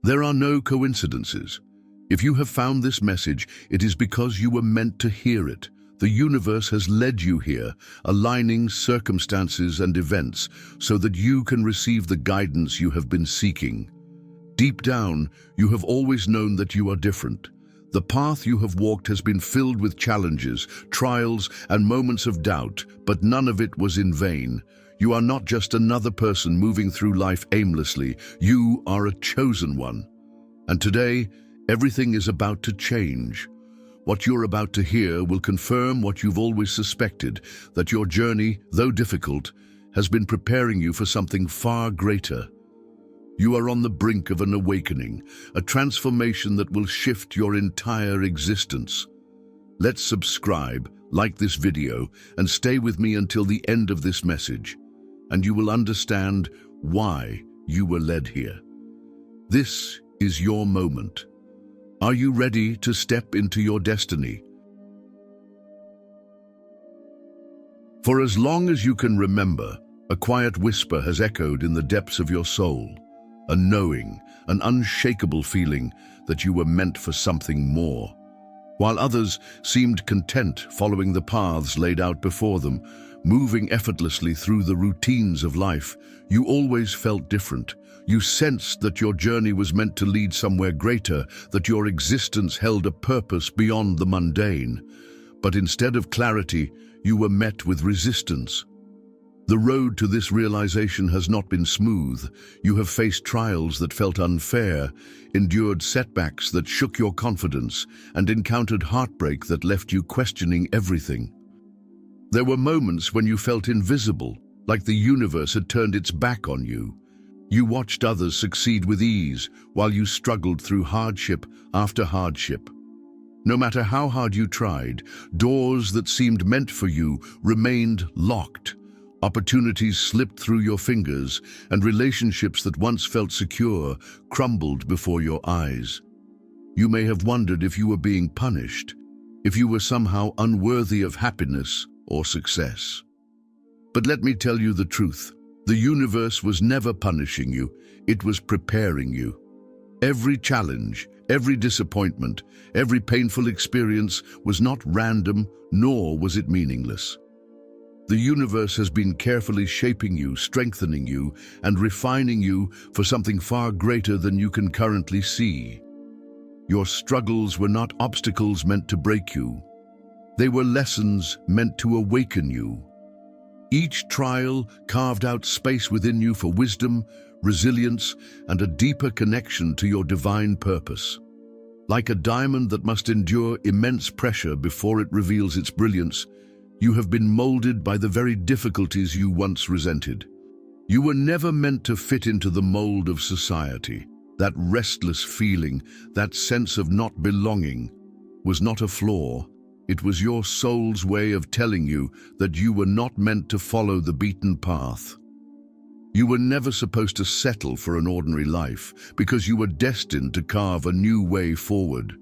There are no coincidences. If you have found this message, it is because you were meant to hear it. The universe has led you here, aligning circumstances and events so that you can receive the guidance you have been seeking. Deep down, you have always known that you are different. The path you have walked has been filled with challenges, trials, and moments of doubt, but none of it was in vain. You are not just another person moving through life aimlessly. You are a chosen one. And today, everything is about to change. What you're about to hear will confirm what you've always suspected, that your journey, though difficult, has been preparing you for something far greater. You are on the brink of an awakening, a transformation that will shift your entire existence. Let's subscribe, like this video, and stay with me until the end of this message, and you will understand why you were led here. This is your moment. Are you ready to step into your destiny? For as long as you can remember, a quiet whisper has echoed in the depths of your soul, a knowing, an unshakable feeling that you were meant for something more. While others seemed content following the paths laid out before them, moving effortlessly through the routines of life, you always felt different. You sensed that your journey was meant to lead somewhere greater, that your existence held a purpose beyond the mundane. But instead of clarity, you were met with resistance. The road to this realization has not been smooth. You have faced trials that felt unfair, endured setbacks that shook your confidence, and encountered heartbreak that left you questioning everything. There were moments when you felt invisible, like the universe had turned its back on you. You watched others succeed with ease, while you struggled through hardship after hardship. No matter how hard you tried, doors that seemed meant for you remained locked. Opportunities slipped through your fingers, and relationships that once felt secure crumbled before your eyes. You may have wondered if you were being punished, if you were somehow unworthy of happiness or success. But let me tell you the truth. The universe was never punishing you, it was preparing you. Every challenge, every disappointment, every painful experience was not random, nor was it meaningless. The universe has been carefully shaping you, strengthening you, and refining you for something far greater than you can currently see. Your struggles were not obstacles meant to break you. They were lessons meant to awaken you. Each trial carved out space within you for wisdom, resilience, and a deeper connection to your divine purpose. Like a diamond that must endure immense pressure before it reveals its brilliance, you have been molded by the very difficulties you once resented. You were never meant to fit into the mold of society. That restless feeling, that sense of not belonging, was not a flaw. It was your soul's way of telling you that you were not meant to follow the beaten path. You were never supposed to settle for an ordinary life, because you were destined to carve a new way forward.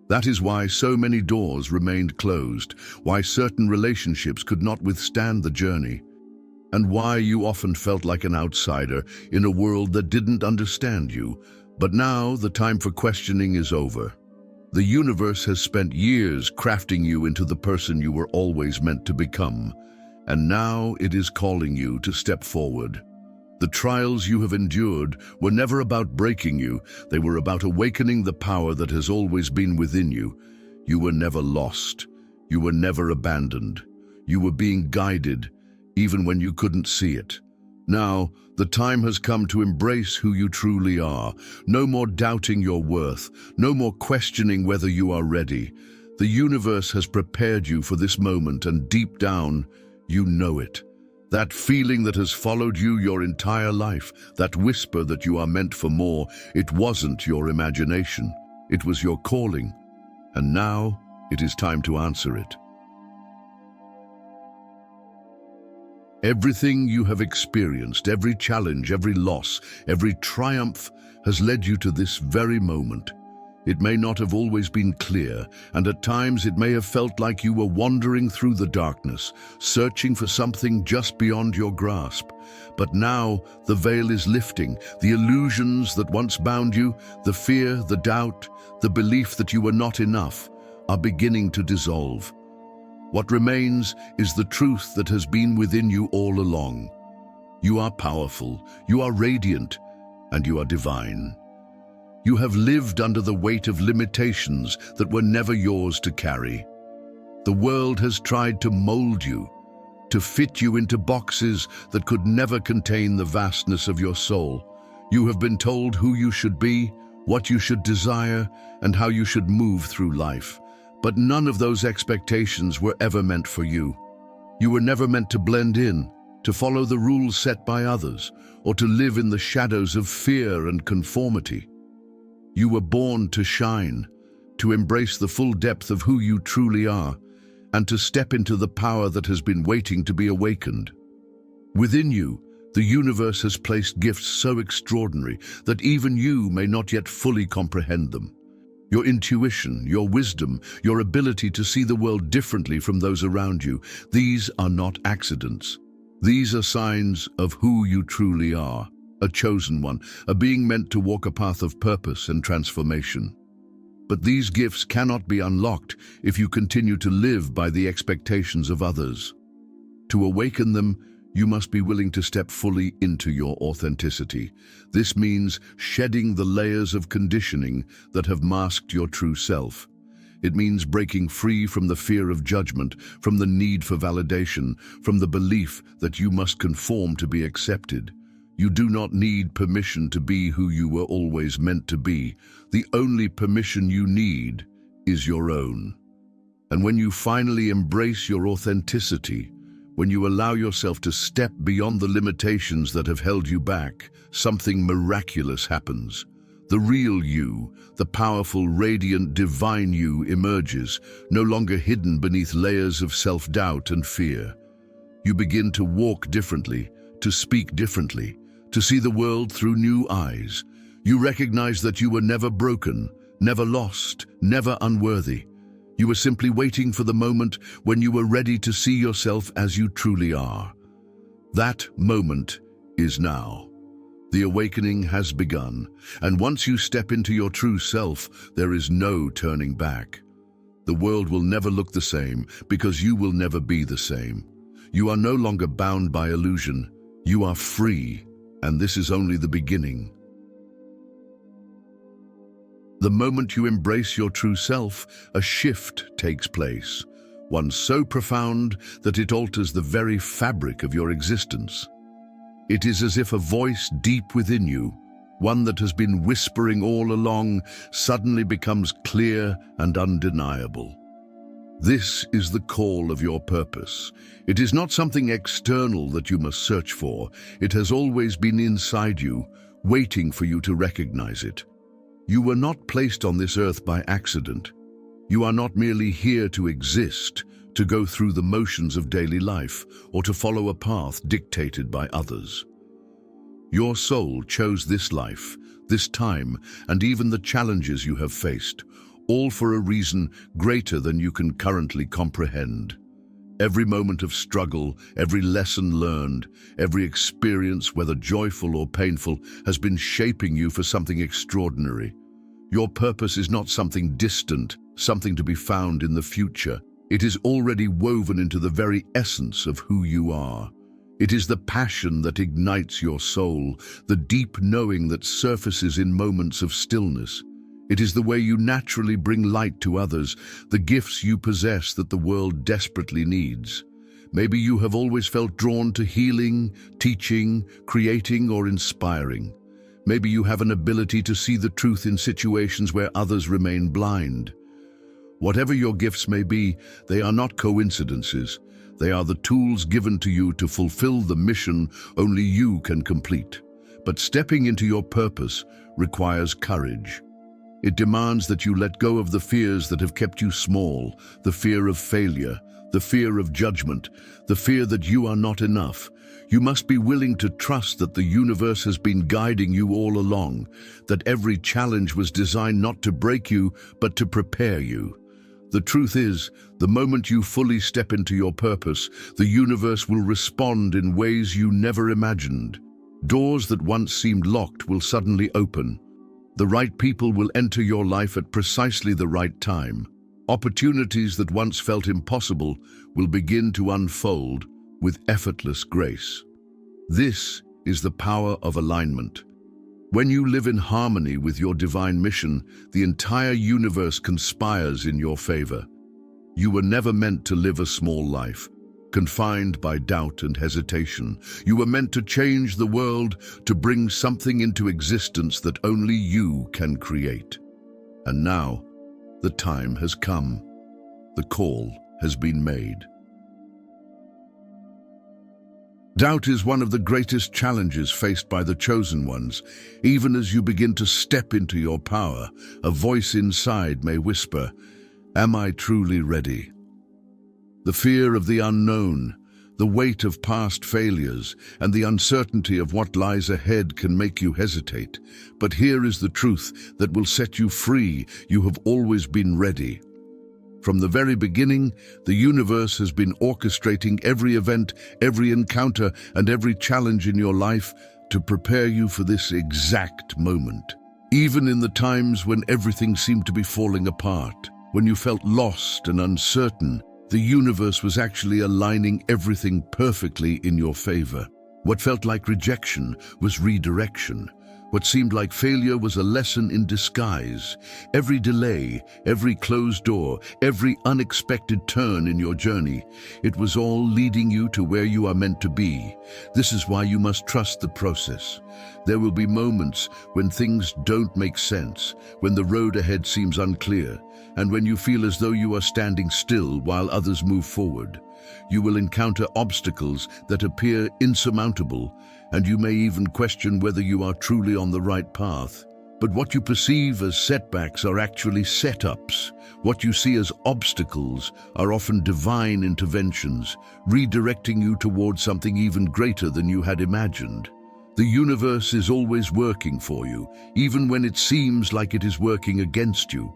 That is why so many doors remained closed, why certain relationships could not withstand the journey, and why you often felt like an outsider in a world that didn't understand you. But now the time for questioning is over. The universe has spent years crafting you into the person you were always meant to become, and now it is calling you to step forward. The trials you have endured were never about breaking you, they were about awakening the power that has always been within you. You were never lost. You were never abandoned. You were being guided, even when you couldn't see it. Now, the time has come to embrace who you truly are. No more doubting your worth, no more questioning whether you are ready. The universe has prepared you for this moment, and deep down, you know it. That feeling that has followed you your entire life, that whisper that you are meant for more, it wasn't your imagination. It was your calling. And now, it is time to answer it. Everything you have experienced, every challenge, every loss, every triumph has led you to this very moment. It may not have always been clear, and at times it may have felt like you were wandering through the darkness, searching for something just beyond your grasp. But now the veil is lifting. The illusions that once bound you, the fear, the doubt, the belief that you were not enough, are beginning to dissolve. What remains is the truth that has been within you all along. You are powerful, you are radiant, and you are divine. You have lived under the weight of limitations that were never yours to carry. The world has tried to mold you, to fit you into boxes that could never contain the vastness of your soul. You have been told who you should be, what you should desire, and how you should move through life. But none of those expectations were ever meant for you. You were never meant to blend in, to follow the rules set by others, or to live in the shadows of fear and conformity. You were born to shine, to embrace the full depth of who you truly are, and to step into the power that has been waiting to be awakened. Within you, the universe has placed gifts so extraordinary that even you may not yet fully comprehend them. Your intuition, your wisdom, your ability to see the world differently from those around you, these are not accidents. These are signs of who you truly are, a chosen one, a being meant to walk a path of purpose and transformation. But these gifts cannot be unlocked if you continue to live by the expectations of others. To awaken them, you must be willing to step fully into your authenticity. This means shedding the layers of conditioning that have masked your true self. It means breaking free from the fear of judgment, from the need for validation, from the belief that you must conform to be accepted. You do not need permission to be who you were always meant to be. The only permission you need is your own. And when you finally embrace your authenticity, when you allow yourself to step beyond the limitations that have held you back, something miraculous happens. The real you, the powerful, radiant, divine you emerges, no longer hidden beneath layers of self-doubt and fear. You begin to walk differently, to speak differently, to see the world through new eyes. You recognize that you were never broken, never lost, never unworthy. You were simply waiting for the moment when you were ready to see yourself as you truly are. That moment is now. The awakening has begun, and once you step into your true self, there is no turning back. The world will never look the same because you will never be the same. You are no longer bound by illusion. You are free, and this is only the beginning. The moment you embrace your true self, a shift takes place, one so profound that it alters the very fabric of your existence. It is as if a voice deep within you, one that has been whispering all along, suddenly becomes clear and undeniable. This is the call of your purpose. It is not something external that you must search for. It has always been inside you, waiting for you to recognize it. You were not placed on this earth by accident. You are not merely here to exist, to go through the motions of daily life, or to follow a path dictated by others. Your soul chose this life, this time, and even the challenges you have faced, all for a reason greater than you can currently comprehend. Every moment of struggle, every lesson learned, every experience, whether joyful or painful, has been shaping you for something extraordinary. Your purpose is not something distant, something to be found in the future. It is already woven into the very essence of who you are. It is the passion that ignites your soul, the deep knowing that surfaces in moments of stillness. It is the way you naturally bring light to others, the gifts you possess that the world desperately needs. Maybe you have always felt drawn to healing, teaching, creating, or inspiring. Maybe you have an ability to see the truth in situations where others remain blind. Whatever your gifts may be, they are not coincidences. They are the tools given to you to fulfill the mission only you can complete. But stepping into your purpose requires courage. It demands that you let go of the fears that have kept you small, the fear of failure, the fear of judgment, the fear that you are not enough. You must be willing to trust that the universe has been guiding you all along, that every challenge was designed not to break you, but to prepare you. The truth is, the moment you fully step into your purpose, the universe will respond in ways you never imagined. Doors that once seemed locked will suddenly open. The right people will enter your life at precisely the right time. Opportunities that once felt impossible will begin to unfold with effortless grace. This is the power of alignment. When you live in harmony with your divine mission, the entire universe conspires in your favor. You were never meant to live a small life, confined by doubt and hesitation. You were meant to change the world, to bring something into existence that only you can create. And now, the time has come. The call has been made. Doubt is one of the greatest challenges faced by the chosen ones. Even as you begin to step into your power, a voice inside may whisper, "Am I truly ready?" The fear of the unknown, the weight of past failures, and the uncertainty of what lies ahead can make you hesitate. But here is the truth that will set you free. You have always been ready. From the very beginning, the universe has been orchestrating every event, every encounter, and every challenge in your life to prepare you for this exact moment. Even in the times when everything seemed to be falling apart, when you felt lost and uncertain, the universe was actually aligning everything perfectly in your favor. What felt like rejection was redirection. What seemed like failure was a lesson in disguise. Every delay, every closed door, every unexpected turn in your journey, it was all leading you to where you are meant to be. This is why you must trust the process. There will be moments when things don't make sense, when the road ahead seems unclear, and when you feel as though you are standing still while others move forward. You will encounter obstacles that appear insurmountable, and you may even question whether you are truly on the right path. But what you perceive as setbacks are actually setups. What you see as obstacles are often divine interventions, redirecting you towards something even greater than you had imagined. The universe is always working for you, even when it seems like it is working against you.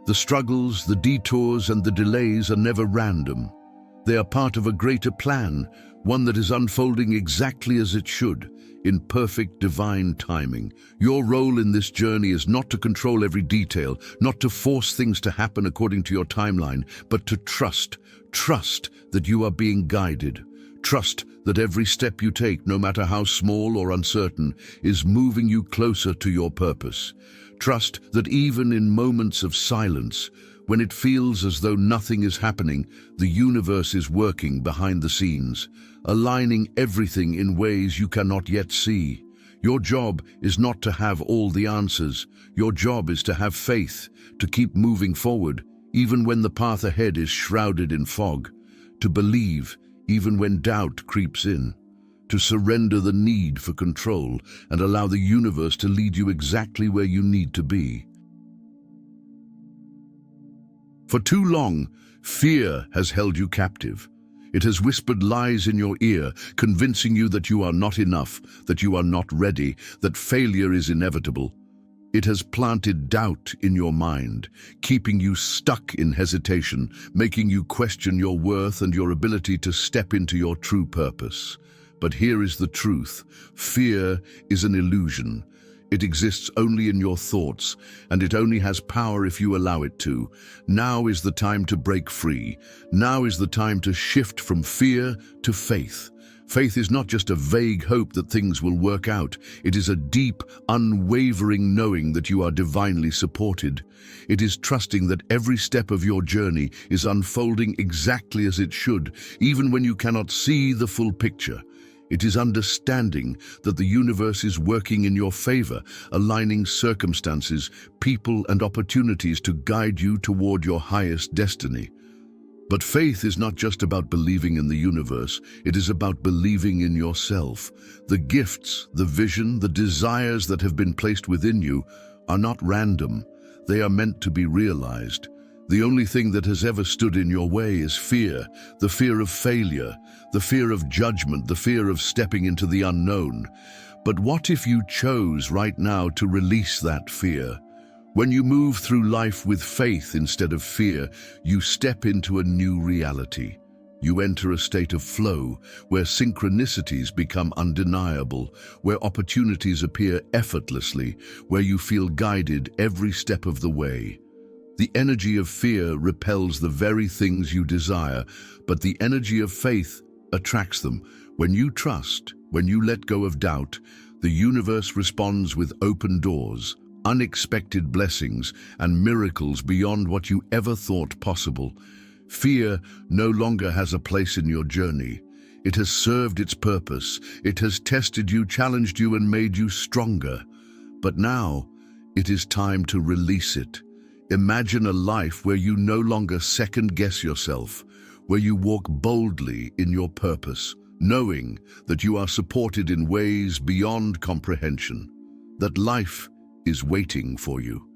The struggles, the detours, and the delays are never random. They are part of a greater plan, one that is unfolding exactly as it should, in perfect divine timing. Your role in this journey is not to control every detail, not to force things to happen according to your timeline, but to trust that you are being guided. Trust that every step you take, no matter how small or uncertain, is moving you closer to your purpose. Trust that even in moments of silence, when it feels as though nothing is happening, the universe is working behind the scenes, aligning everything in ways you cannot yet see. Your job is not to have all the answers. Your job is to have faith, to keep moving forward, even when the path ahead is shrouded in fog, to believe even when doubt creeps in, to surrender the need for control and allow the universe to lead you exactly where you need to be. For too long, fear has held you captive. It has whispered lies in your ear, convincing you that you are not enough, that you are not ready, that failure is inevitable. It has planted doubt in your mind, keeping you stuck in hesitation, making you question your worth and your ability to step into your true purpose. But here is the truth. Fear is an illusion. It exists only in your thoughts, and it only has power if you allow it to. Now is the time to break free. Now is the time to shift from fear to faith. Faith is not just a vague hope that things will work out. It is a deep, unwavering knowing that you are divinely supported. It is trusting that every step of your journey is unfolding exactly as it should, even when you cannot see the full picture. It is understanding that the universe is working in your favor, aligning circumstances, people, and opportunities to guide you toward your highest destiny. But faith is not just about believing in the universe, it is about believing in yourself. The gifts, the vision, the desires that have been placed within you are not random. They are meant to be realized. The only thing that has ever stood in your way is fear, the fear of failure, the fear of judgment, the fear of stepping into the unknown. But what if you chose right now to release that fear? When you move through life with faith instead of fear, you step into a new reality. You enter a state of flow where synchronicities become undeniable, where opportunities appear effortlessly, where you feel guided every step of the way. The energy of fear repels the very things you desire, but the energy of faith attracts them. When you trust, when you let go of doubt, the universe responds with open doors, unexpected blessings, and miracles beyond what you ever thought possible. Fear no longer has a place in your journey. It has served its purpose. It has tested you, challenged you, and made you stronger. But now, it is time to release it. Imagine a life where you no longer second-guess yourself, where you walk boldly in your purpose, knowing that you are supported in ways beyond comprehension, that life is waiting for you.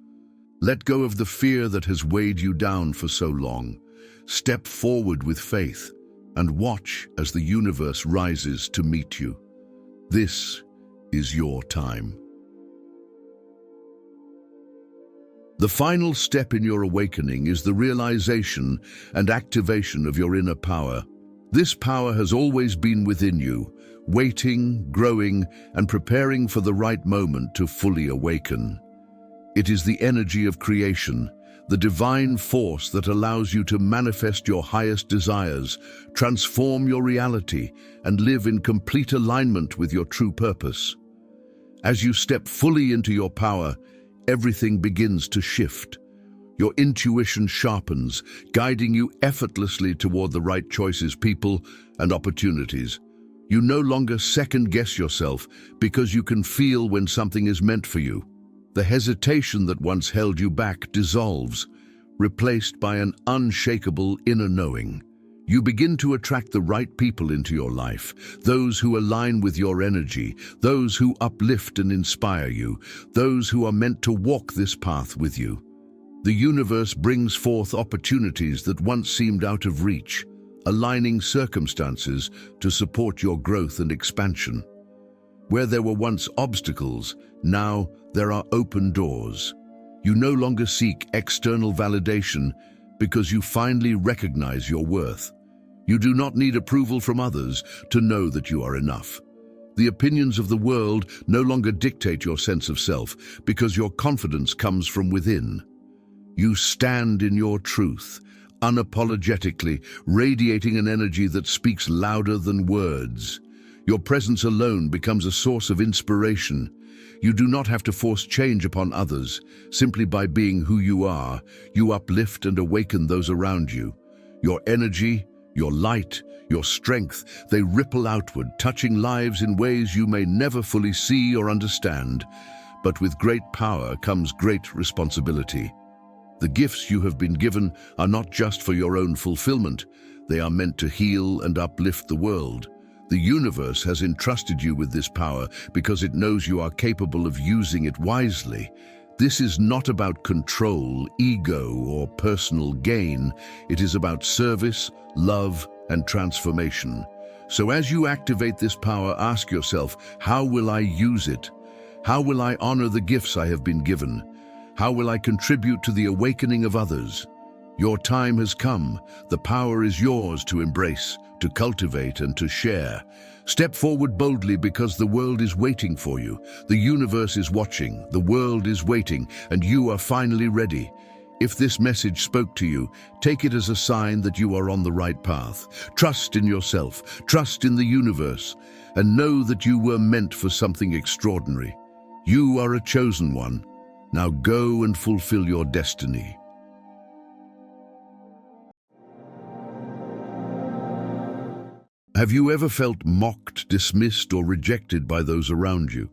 Let go of the fear that has weighed you down for so long. Step forward with faith and watch as the universe rises to meet you. This is your time. The final step in your awakening is the realization and activation of your inner power. This power has always been within you, waiting, growing, and preparing for the right moment to fully awaken. It is the energy of creation, the divine force that allows you to manifest your highest desires, transform your reality, and live in complete alignment with your true purpose. As you step fully into your power, everything begins to shift. Your intuition sharpens, guiding you effortlessly toward the right choices, people, and opportunities. You no longer second-guess yourself because you can feel when something is meant for you. The hesitation that once held you back dissolves, replaced by an unshakable inner knowing. You begin to attract the right people into your life, those who align with your energy, those who uplift and inspire you, those who are meant to walk this path with you. The universe brings forth opportunities that once seemed out of reach, aligning circumstances to support your growth and expansion. Where there were once obstacles, now there are open doors. You no longer seek external validation because you finally recognize your worth. You do not need approval from others to know that you are enough. The opinions of the world no longer dictate your sense of self because your confidence comes from within. You stand in your truth, unapologetically, radiating an energy that speaks louder than words. Your presence alone becomes a source of inspiration. You do not have to force change upon others. Simply by being who you are, you uplift and awaken those around you. Your energy, your light, your strength, they ripple outward, touching lives in ways you may never fully see or understand. But with great power comes great responsibility. The gifts you have been given are not just for your own fulfillment. They are meant to heal and uplift the world. The universe has entrusted you with this power because it knows you are capable of using it wisely. This is not about control, ego, or personal gain. It is about service, love, and transformation. So as you activate this power, ask yourself, how will I use it? How will I honor the gifts I have been given? How will I contribute to the awakening of others? Your time has come. The power is yours to embrace, to cultivate, and to share. Step forward boldly because the world is waiting for you. The universe is watching, the world is waiting, and you are finally ready. If this message spoke to you, take it as a sign that you are on the right path. Trust in yourself, trust in the universe, and know that you were meant for something extraordinary. You are a chosen one. Now go and fulfill your destiny. Have you ever felt mocked, dismissed, or rejected by those around you?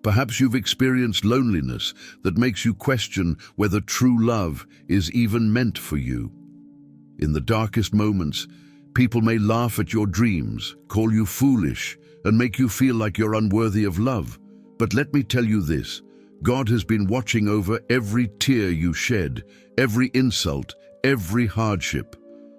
Perhaps you've experienced loneliness that makes you question whether true love is even meant for you. In the darkest moments, people may laugh at your dreams, call you foolish, and make you feel like you're unworthy of love. But let me tell you this, God has been watching over every tear you shed, every insult, every hardship.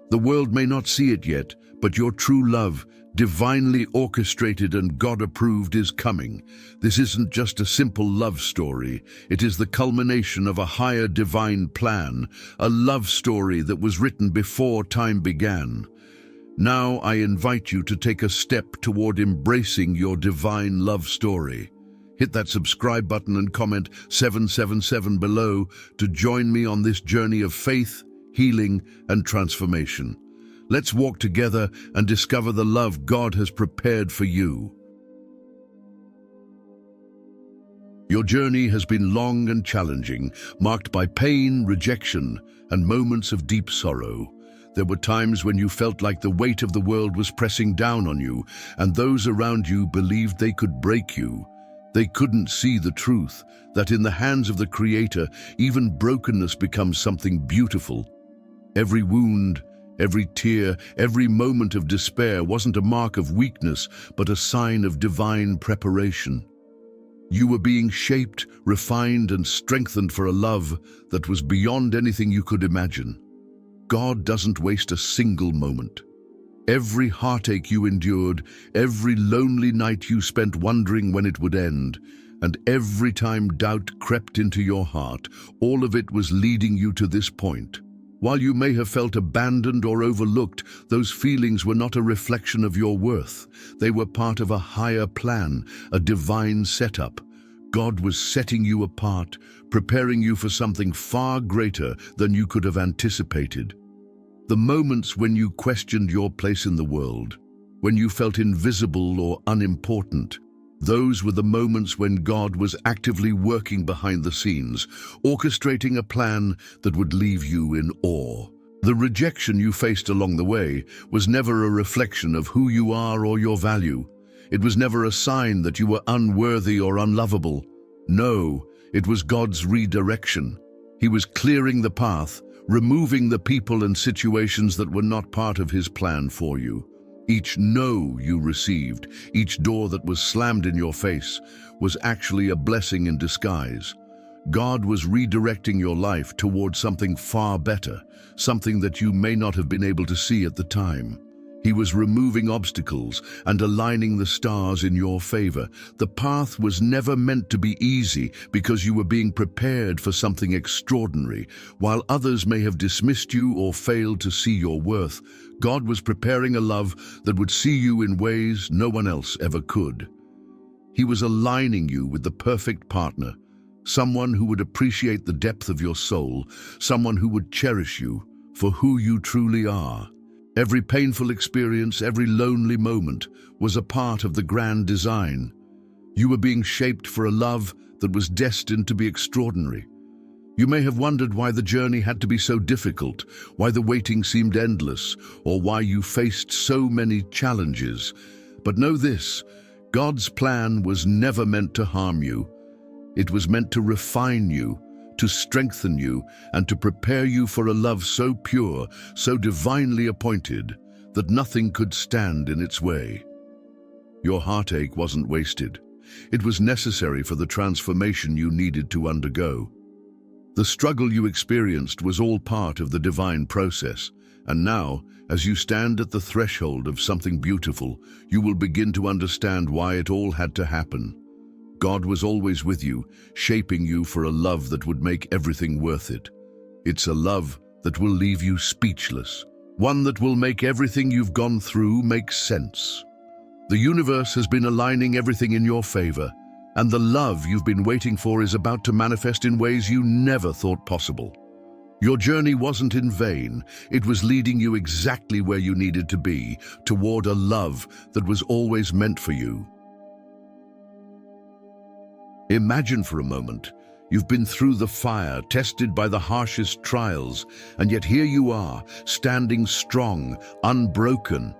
The world may not see it yet, but your true love, divinely orchestrated and God-approved, is coming. This isn't just a simple love story. It is the culmination of a higher divine plan, a love story that was written before time began. Now I invite you to take a step toward embracing your divine love story. Hit that subscribe button and comment 777 below to join me on this journey of faith, healing, and transformation. Let's walk together and discover the love God has prepared for you. Your journey has been long and challenging, marked by pain, rejection, and moments of deep sorrow. There were times when you felt like the weight of the world was pressing down on you, and those around you believed they could break you. They couldn't see the truth, that in the hands of the Creator, even brokenness becomes something beautiful. Every wound, every tear, every moment of despair wasn't a mark of weakness, but a sign of divine preparation. You were being shaped, refined, and strengthened for a love that was beyond anything you could imagine. God doesn't waste a single moment. Every heartache you endured, every lonely night you spent wondering when it would end, and every time doubt crept into your heart, all of it was leading you to this point. While you may have felt abandoned or overlooked, those feelings were not a reflection of your worth. They were part of a higher plan, a divine setup. God was setting you apart, preparing you for something far greater than you could have anticipated. The moments when you questioned your place in the world, when you felt invisible or unimportant, those were the moments when God was actively working behind the scenes, orchestrating a plan that would leave you in awe. The rejection you faced along the way was never a reflection of who you are or your value. It was never a sign that you were unworthy or unlovable. No, it was God's redirection. He was clearing the path, removing the people and situations that were not part of His plan for you. Each no you received, each door that was slammed in your face, was actually a blessing in disguise. God was redirecting your life towards something far better, something that you may not have been able to see at the time. He was removing obstacles and aligning the stars in your favor. The path was never meant to be easy because you were being prepared for something extraordinary. While others may have dismissed you or failed to see your worth, God was preparing a love that would see you in ways no one else ever could. He was aligning you with the perfect partner, someone who would appreciate the depth of your soul, someone who would cherish you for who you truly are. Every painful experience, every lonely moment was a part of the grand design. You were being shaped for a love that was destined to be extraordinary. You may have wondered why the journey had to be so difficult, why the waiting seemed endless, or why you faced so many challenges. But know this, God's plan was never meant to harm you. It was meant to refine you, to strengthen you, and to prepare you for a love so pure, so divinely appointed, that nothing could stand in its way. Your heartache wasn't wasted. It was necessary for the transformation you needed to undergo. The struggle you experienced was all part of the divine process, and now, as you stand at the threshold of something beautiful, you will begin to understand why it all had to happen. God was always with you, shaping you for a love that would make everything worth it. It's a love that will leave you speechless, one that will make everything you've gone through make sense. The universe has been aligning everything in your favor, and the love you've been waiting for is about to manifest in ways you never thought possible. Your journey wasn't in vain. It was leading you exactly where you needed to be, toward a love that was always meant for you. Imagine for a moment, you've been through the fire, tested by the harshest trials, and yet here you are, standing strong, unbroken.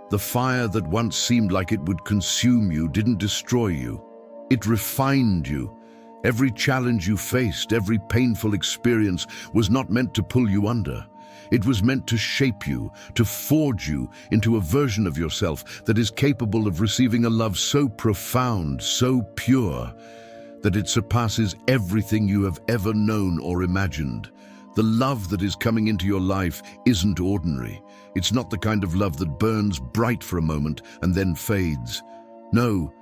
The fire that once seemed like it would consume you didn't destroy you. It refined you. Every challenge you faced, every painful experience was not meant to pull you under. It was meant to shape you, to forge you into a version of yourself that is capable of receiving a love so profound, so pure, that it surpasses everything you have ever known or imagined. The love that is coming into your life isn't ordinary. It's not the kind of love that burns bright for a moment and then fades. No,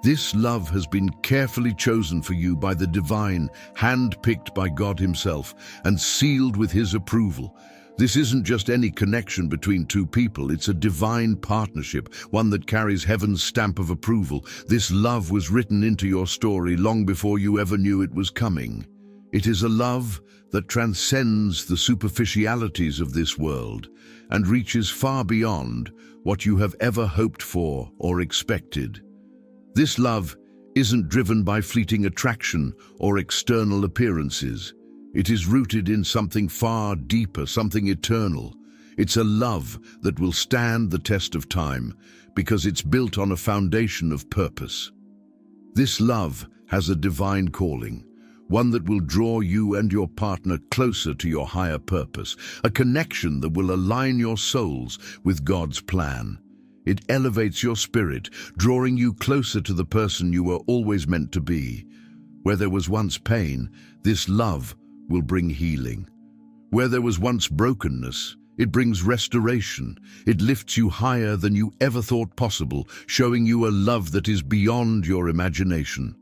this love has been carefully chosen for you by the divine, hand-picked by God himself, and sealed with his approval. This isn't just any connection between two people, it's a divine partnership, one that carries heaven's stamp of approval. This love was written into your story long before you ever knew it was coming. It is a love that transcends the superficialities of this world and reaches far beyond what you have ever hoped for or expected. This love isn't driven by fleeting attraction or external appearances. It is rooted in something far deeper, something eternal. It's a love that will stand the test of time because it's built on a foundation of purpose. This love has a divine calling, one that will draw you and your partner closer to your higher purpose, a connection that will align your souls with God's plan. It elevates your spirit, drawing you closer to the person you were always meant to be. Where there was once pain, this love will bring healing. Where there was once brokenness, it brings restoration. It lifts you higher than you ever thought possible, showing you a love that is beyond your imagination.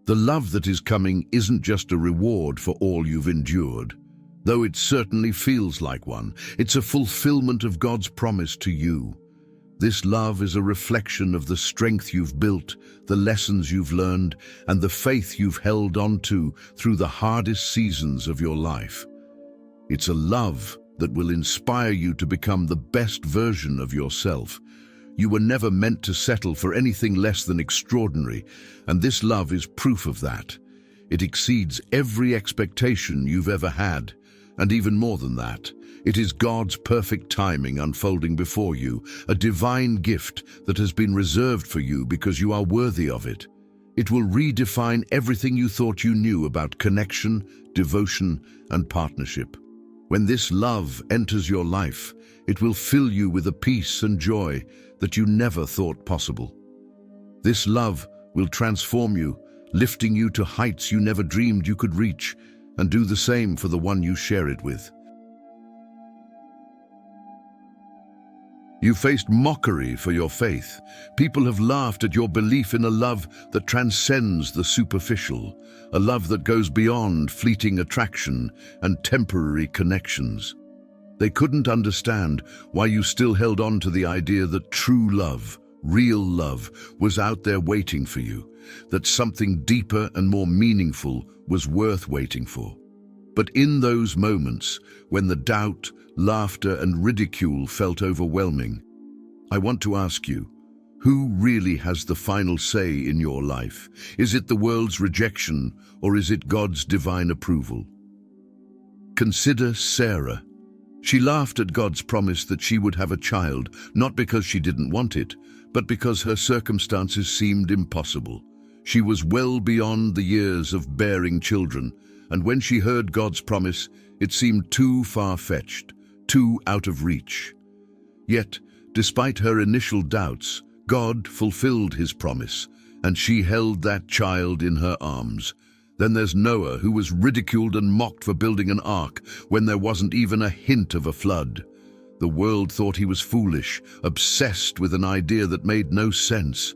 The love that is coming isn't just a reward for all you've endured, though it certainly feels like one. It's a fulfillment of God's promise to you. This love is a reflection of the strength you've built, the lessons you've learned, and the faith you've held on to through the hardest seasons of your life. It's a love that will inspire you to become the best version of yourself. You were never meant to settle for anything less than extraordinary, and this love is proof of that. It exceeds every expectation you've ever had, and even more than that. It is God's perfect timing unfolding before you, a divine gift that has been reserved for you because you are worthy of it. It will redefine everything you thought you knew about connection, devotion, and partnership. When this love enters your life, it will fill you with a peace and joy that you never thought possible. This love will transform you, lifting you to heights you never dreamed you could reach, and do the same for the one you share it with. You faced mockery for your faith. People have laughed at your belief in a love that transcends the superficial, a love that goes beyond fleeting attraction and temporary connections. They couldn't understand why you still held on to the idea that true love, real love, was out there waiting for you, that something deeper and more meaningful was worth waiting for. But in those moments, when the doubt, laughter, and ridicule felt overwhelming, I want to ask you, who really has the final say in your life? Is it the world's rejection, or is it God's divine approval? Consider Sarah. She laughed at God's promise that she would have a child, not because she didn't want it, but because her circumstances seemed impossible. She was well beyond the years of bearing children, and when she heard God's promise, it seemed too far-fetched, too out of reach. Yet, despite her initial doubts, God fulfilled his promise, and she held that child in her arms. Then there's Noah, who was ridiculed and mocked for building an ark when there wasn't even a hint of a flood. The world thought he was foolish, obsessed with an idea that made no sense.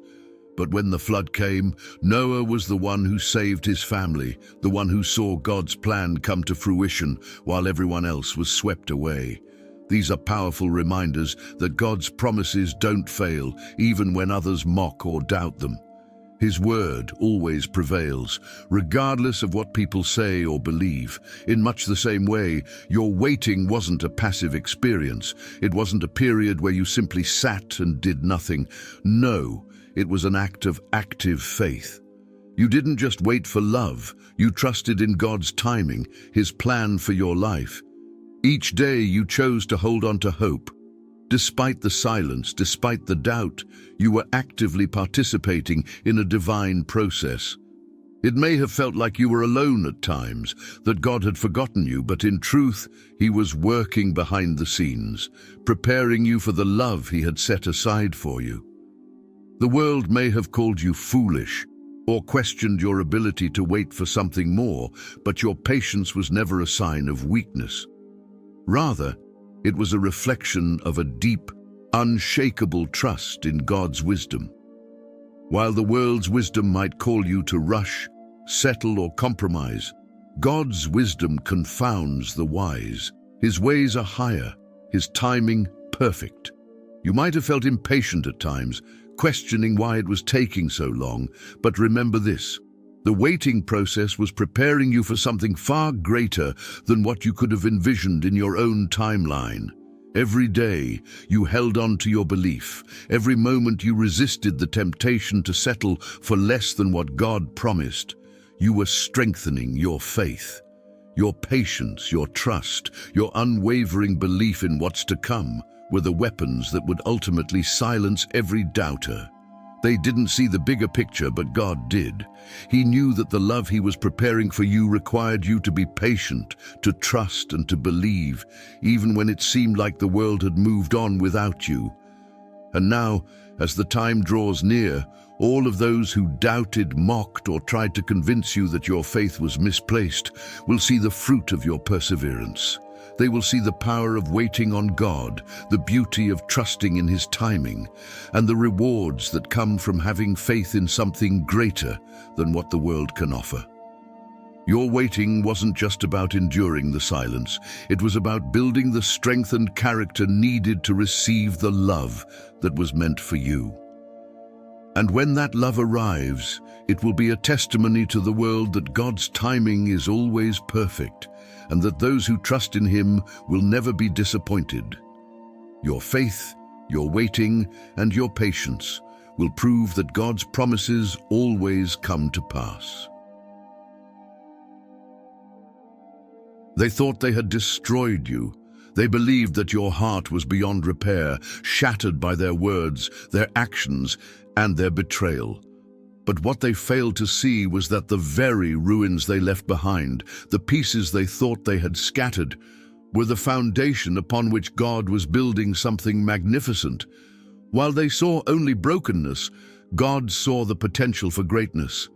But when the flood came, Noah was the one who saved his family, the one who saw God's plan come to fruition while everyone else was swept away. These are powerful reminders that God's promises don't fail, even when others mock or doubt them. His word always prevails, regardless of what people say or believe. In much the same way, your waiting wasn't a passive experience. It wasn't a period where you simply sat and did nothing. No, it was an act of active faith. You didn't just wait for love, you trusted in God's timing, his plan for your life. Each day you chose to hold on to hope. Despite the silence, despite the doubt, you were actively participating in a divine process. It may have felt like you were alone at times, that God had forgotten you, but in truth, he was working behind the scenes, preparing you for the love he had set aside for you. The world may have called you foolish, or questioned your ability to wait for something more, but your patience was never a sign of weakness. Rather, it was a reflection of a deep, unshakable trust in God's wisdom. While the world's wisdom might call you to rush, settle, or compromise, God's wisdom confounds the wise. His ways are higher, His timing perfect. You might have felt impatient at times, questioning why it was taking so long, but remember this: the waiting process was preparing you for something far greater than what you could have envisioned in your own timeline. Every day you held on to your belief. Every moment you resisted the temptation to settle for less than what God promised. You were strengthening your faith, your patience, your trust, your unwavering belief in what's to come were the weapons that would ultimately silence every doubter. They didn't see the bigger picture, but God did. He knew that the love He was preparing for you required you to be patient, to trust, and to believe, even when it seemed like the world had moved on without you. And now, as the time draws near, all of those who doubted, mocked, or tried to convince you that your faith was misplaced will see the fruit of your perseverance. They will see the power of waiting on God, the beauty of trusting in His timing, and the rewards that come from having faith in something greater than what the world can offer. Your waiting wasn't just about enduring the silence. It was about building the strength and character needed to receive the love that was meant for you. And when that love arrives, it will be a testimony to the world that God's timing is always perfect, and that those who trust in Him will never be disappointed. Your faith, your waiting, and your patience will prove that God's promises always come to pass. They thought they had destroyed you. They believed that your heart was beyond repair, shattered by their words, their actions, and their betrayal. But what they failed to see was that the very ruins they left behind, the pieces they thought they had scattered, were the foundation upon which God was building something magnificent. While they saw only brokenness, God saw the potential for greatness.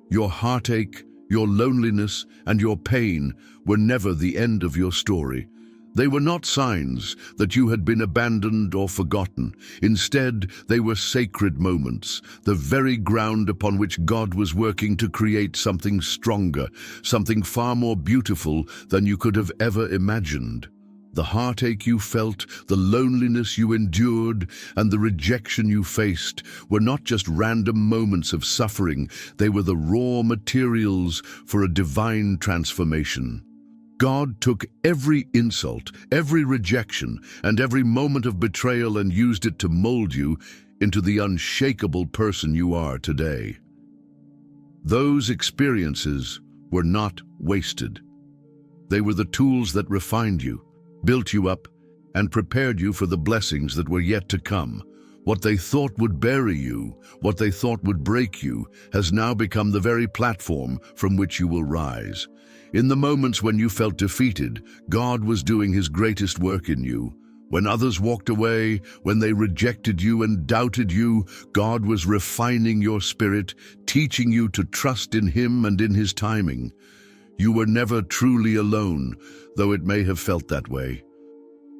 Your heartache, your loneliness, and your pain were never the end of your story. They were not signs that you had been abandoned or forgotten. Instead, they were sacred moments, the very ground upon which God was working to create something stronger, something far more beautiful than you could have ever imagined. The heartache you felt, the loneliness you endured, and the rejection you faced were not just random moments of suffering. They were the raw materials for a divine transformation. God took every insult, every rejection, and every moment of betrayal and used it to mold you into the unshakable person you are today. Those experiences were not wasted. They were the tools that refined you, built you up, and prepared you for the blessings that were yet to come. What they thought would bury you, what they thought would break you, has now become the very platform from which you will rise. In the moments when you felt defeated, God was doing His greatest work in you. When others walked away, when they rejected you and doubted you, God was refining your spirit, teaching you to trust in Him and in His timing. You were never truly alone, though it may have felt that way.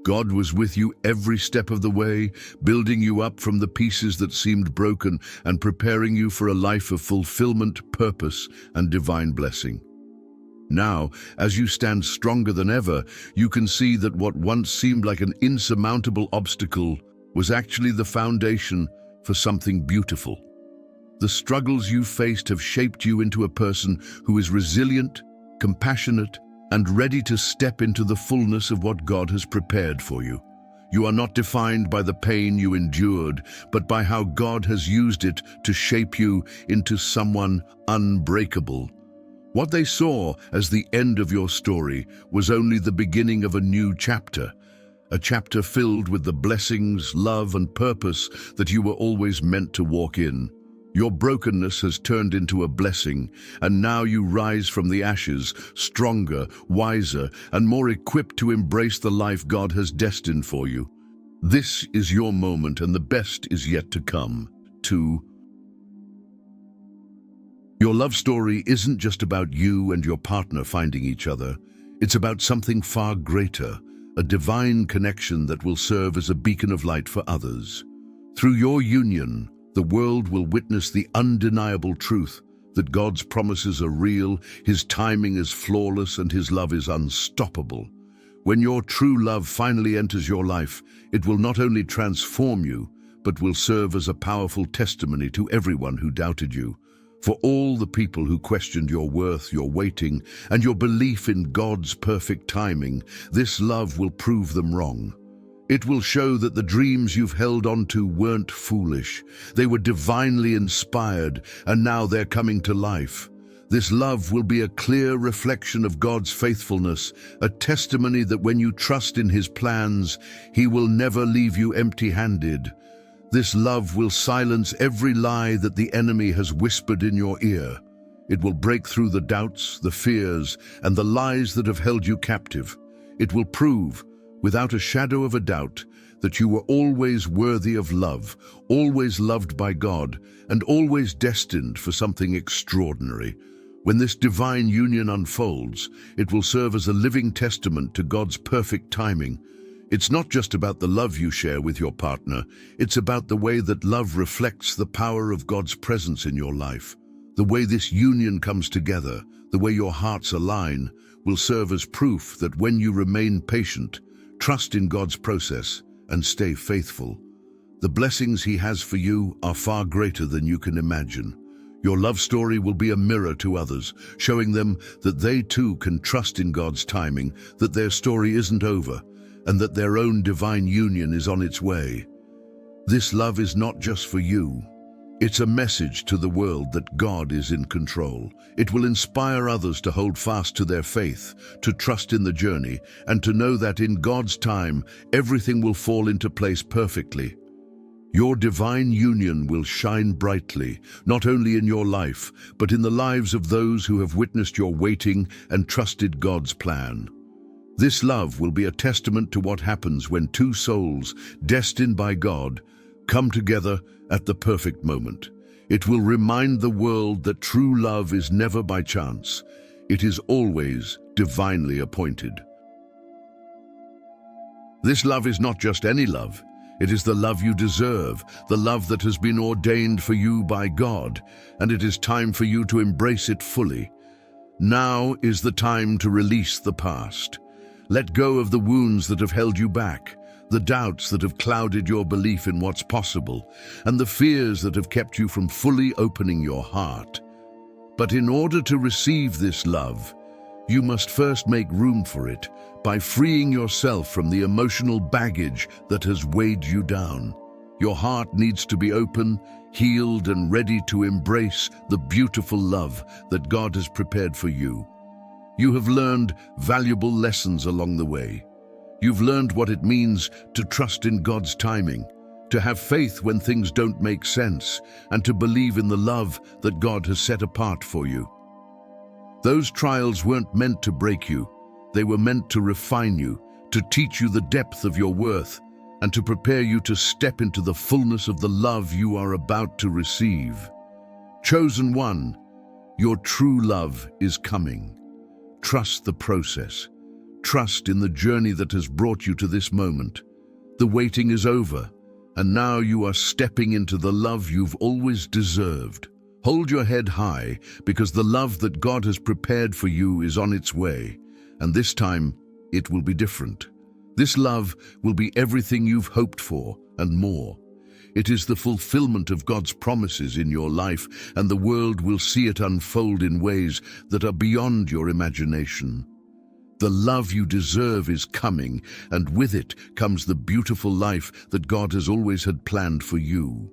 God was with you every step of the way, building you up from the pieces that seemed broken and preparing you for a life of fulfillment, purpose, and divine blessing. Now, as you stand stronger than ever, you can see that what once seemed like an insurmountable obstacle was actually the foundation for something beautiful. The struggles you faced have shaped you into a person who is resilient, compassionate, and ready to step into the fullness of what God has prepared for you. You are not defined by the pain you endured, but by how God has used it to shape you into someone unbreakable. What they saw as the end of your story was only the beginning of a new chapter, a chapter filled with the blessings, love, and purpose that you were always meant to walk in. Your brokenness has turned into a blessing, and now you rise from the ashes, stronger, wiser, and more equipped to embrace the life God has destined for you. This is your moment, and the best is yet to come. Your love story isn't just about you and your partner finding each other. It's about something far greater, a divine connection that will serve as a beacon of light for others. Through your union, the world will witness the undeniable truth that God's promises are real, His timing is flawless, and His love is unstoppable. When your true love finally enters your life, it will not only transform you, but will serve as a powerful testimony to everyone who doubted you. For all the people who questioned your worth, your waiting, and your belief in God's perfect timing, this love will prove them wrong. It will show that the dreams you've held onto weren't foolish. They were divinely inspired, and now they're coming to life. This love will be a clear reflection of God's faithfulness, a testimony that when you trust in His plans, He will never leave you empty-handed. This love will silence every lie that the enemy has whispered in your ear. It will break through the doubts, the fears, and the lies that have held you captive. It will prove, without a shadow of a doubt, that you were always worthy of love, always loved by God, and always destined for something extraordinary. When this divine union unfolds, it will serve as a living testament to God's perfect timing. It's not just about the love you share with your partner, it's about the way that love reflects the power of God's presence in your life. The way this union comes together, the way your hearts align, will serve as proof that when you remain patient, trust in God's process, and stay faithful, the blessings He has for you are far greater than you can imagine. Your love story will be a mirror to others, showing them that they too can trust in God's timing, that their story isn't over, and that their own divine union is on its way. This love is not just for you. It's a message to the world that God is in control. It will inspire others to hold fast to their faith, to trust in the journey, and to know that in God's time, everything will fall into place perfectly. Your divine union will shine brightly, not only in your life, but in the lives of those who have witnessed your waiting and trusted God's plan. This love will be a testament to what happens when two souls, destined by God, come together at the perfect moment. It will remind the world that true love is never by chance. It is always divinely appointed. This love is not just any love. It is the love you deserve, the love that has been ordained for you by God, and it is time for you to embrace it fully. Now is the time to release the past. Let go of the wounds that have held you back, the doubts that have clouded your belief in what's possible, and the fears that have kept you from fully opening your heart. But in order to receive this love, you must first make room for it by freeing yourself from the emotional baggage that has weighed you down. Your heart needs to be open, healed, and ready to embrace the beautiful love that God has prepared for you. You have learned valuable lessons along the way. You've learned what it means to trust in God's timing, to have faith when things don't make sense, and to believe in the love that God has set apart for you. Those trials weren't meant to break you. They were meant to refine you, to teach you the depth of your worth, and to prepare you to step into the fullness of the love you are about to receive. Chosen one, your true love is coming. Trust the process. Trust in the journey that has brought you to this moment. The waiting is over, and now you are stepping into the love you've always deserved. Hold your head high, because the love that God has prepared for you is on its way, and this time it will be different. This love will be everything you've hoped for and more. It is the fulfillment of God's promises in your life, and the world will see it unfold in ways that are beyond your imagination. The love you deserve is coming, and with it comes the beautiful life that God has always had planned for you.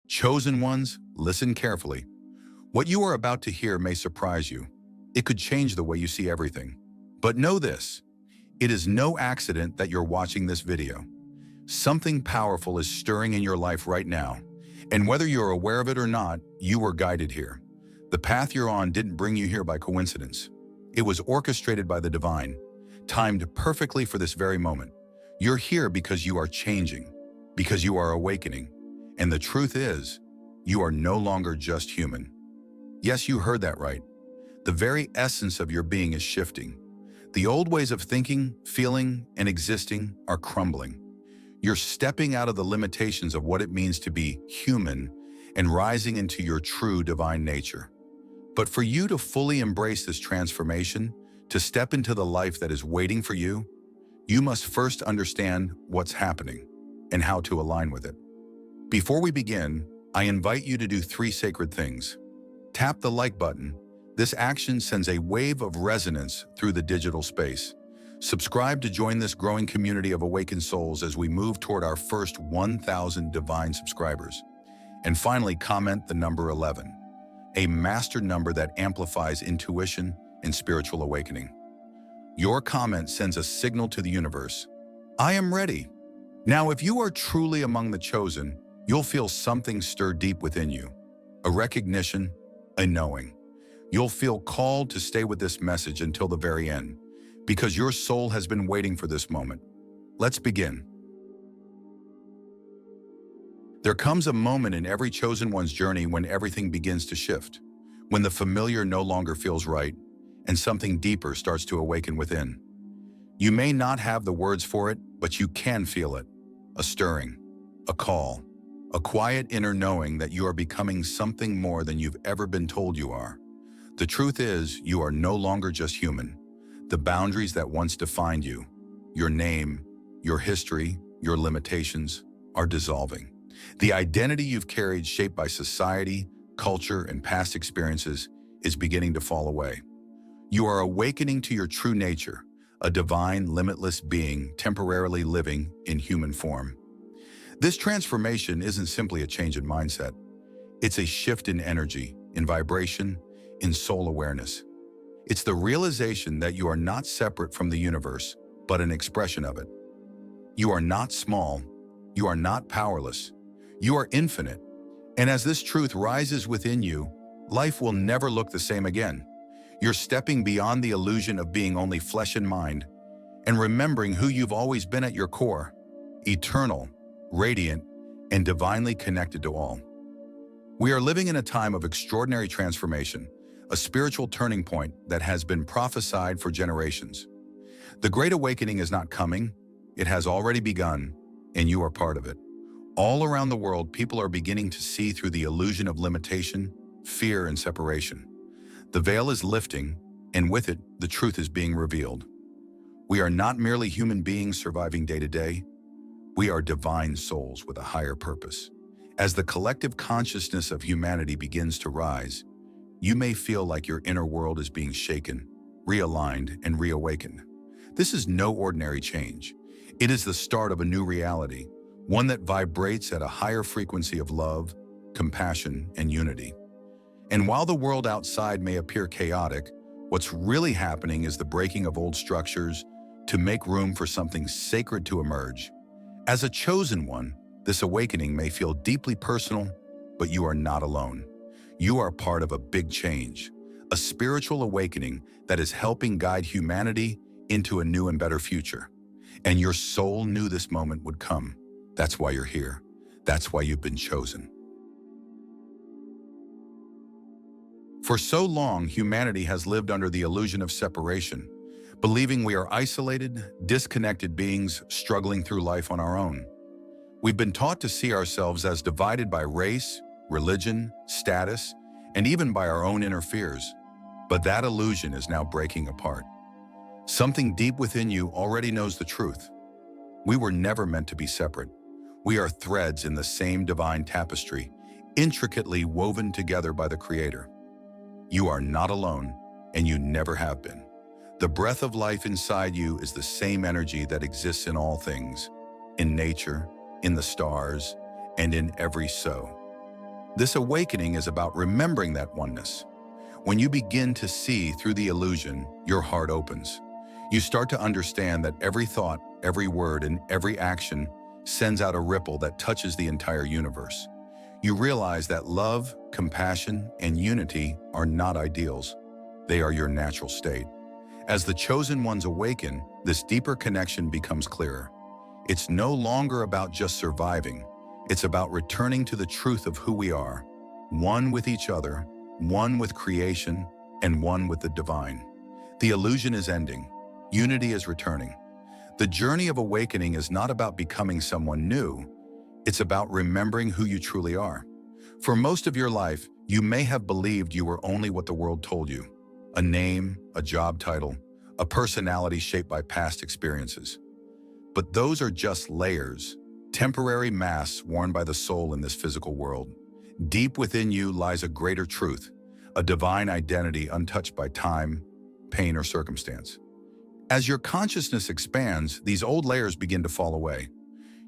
Chosen ones, listen carefully. What you are about to hear may surprise you. It could change the way you see everything. But know this, it is no accident that you're watching this video. Something powerful is stirring in your life right now, and whether you're aware of it or not, you were guided here. The path you're on didn't bring you here by coincidence. It was orchestrated by the divine, timed perfectly for this very moment. You're here because you are changing. because you are awakening. And the truth is, you are no longer just human. Yes, you heard that right. The very essence of your being is shifting. The old ways of thinking, feeling, and existing are crumbling. You're stepping out of the limitations of what it means to be human and rising into your true divine nature. But for you to fully embrace this transformation, to step into the life that is waiting for you, you must first understand what's happening and how to align with it. Before we begin, I invite you to do 3 sacred things. Tap the like button. This action sends a wave of resonance through the digital space. Subscribe to join this growing community of awakened souls as we move toward our first 1,000 divine subscribers. And finally, comment the number 11, a master number that amplifies intuition and spiritual awakening. Your comment sends a signal to the universe. I am ready. Now, if you are truly among the chosen, you'll feel something stir deep within you, a recognition, a knowing. You'll feel called to stay with this message until the very end, because your soul has been waiting for this moment. Let's begin. There comes a moment in every chosen one's journey when everything begins to shift, when the familiar no longer feels right, and something deeper starts to awaken within. You may not have the words for it, but you can feel it. A stirring, a call, a quiet inner knowing that you are becoming something more than you've ever been told you are. The truth is, you are no longer just human. The boundaries that once defined you, your name, your history, your limitations, are dissolving. The identity you've carried, shaped by society, culture, and past experiences, is beginning to fall away. You are awakening to your true nature, a divine, limitless being temporarily living in human form. This transformation isn't simply a change in mindset. It's a shift in energy, in vibration, in soul awareness. It's the realization that you are not separate from the universe, but an expression of it. You are not small. You are not powerless. You are infinite. And as this truth rises within you, life will never look the same again. You're stepping beyond the illusion of being only flesh and mind, and remembering who you've always been at your core, eternal, radiant, and divinely connected to all. We are living in a time of extraordinary transformation, a spiritual turning point that has been prophesied for generations. The Great Awakening is not coming, it has already begun, and you are part of it. All around the world, people are beginning to see through the illusion of limitation, fear, and separation. The veil is lifting, and with it, the truth is being revealed. We are not merely human beings surviving day to day. We are divine souls with a higher purpose. As the collective consciousness of humanity begins to rise, you may feel like your inner world is being shaken, realigned, and reawakened. This is no ordinary change. It is the start of a new reality, one that vibrates at a higher frequency of love, compassion, and unity. And while the world outside may appear chaotic, what's really happening is the breaking of old structures to make room for something sacred to emerge. As a chosen one, this awakening may feel deeply personal, but you are not alone. You are part of a big change, a spiritual awakening that is helping guide humanity into a new and better future. And your soul knew this moment would come. That's why you're here. That's why you've been chosen. For so long, humanity has lived under the illusion of separation, believing we are isolated, disconnected beings struggling through life on our own. We've been taught to see ourselves as divided by race, religion, status, and even by our own inner fears. But that illusion is now breaking apart. Something deep within you already knows the truth. We were never meant to be separate. We are threads in the same divine tapestry, intricately woven together by the Creator. You are not alone, and you never have been. The breath of life inside you is the same energy that exists in all things, in nature, in the stars, and in every soul. This awakening is about remembering that oneness. When you begin to see through the illusion, your heart opens. You start to understand that every thought, every word, and every action sends out a ripple that touches the entire universe. You realize that love, compassion, and unity are not ideals. They are your natural state. As the chosen ones awaken, this deeper connection becomes clearer. It's no longer about just surviving. It's about returning to the truth of who we are, one with each other, one with creation, and one with the divine. The illusion is ending. Unity is returning. The journey of awakening is not about becoming someone new. It's about remembering who you truly are. For most of your life, you may have believed you were only what the world told you. A name, a job title, a personality shaped by past experiences. But those are just layers, temporary masks worn by the soul in this physical world. Deep within you lies a greater truth, a divine identity untouched by time, pain, or circumstance. As your consciousness expands, these old layers begin to fall away.